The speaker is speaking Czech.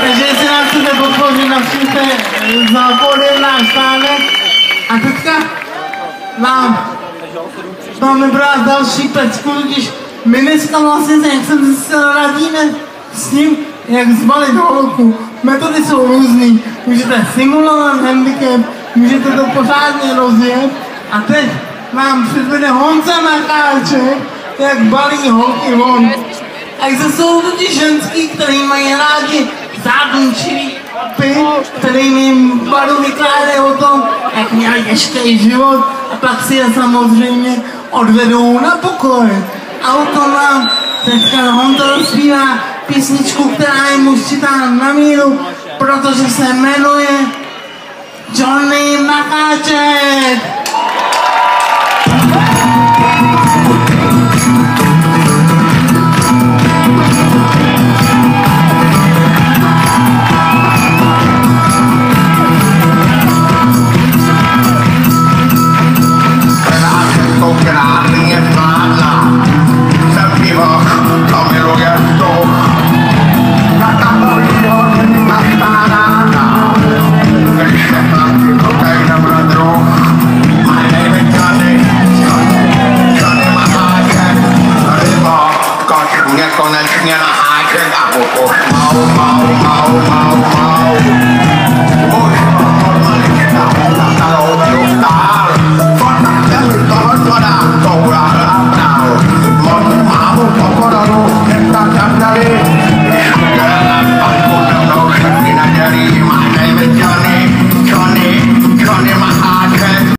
Takže jestli nás chcete podpořit, navštivte zápody náš stánek. A teďka vám vybrat další pecku, když my dneska vlastně, jak jsem se radíme s ním, jak zbalit holku. Metody jsou různý. Můžete simulovat handicap, můžete to pořádně rozjet. A teď vám předvede Honza Macháček, jak balí holky von. Takže jsou totiž ženský, který mají rádi zádunčivý chlapy, kterým jim baru vykládají o tom, jak měli těžký život a pak si je samozřejmě odvedou na pokoj. A o tom vám teďka Honza rozpívá písničku, která je mu ščitá na míru, protože se jmenuje Johnny Macháček. Konečně na háček a pokož mau, mau, mau, mau, mau.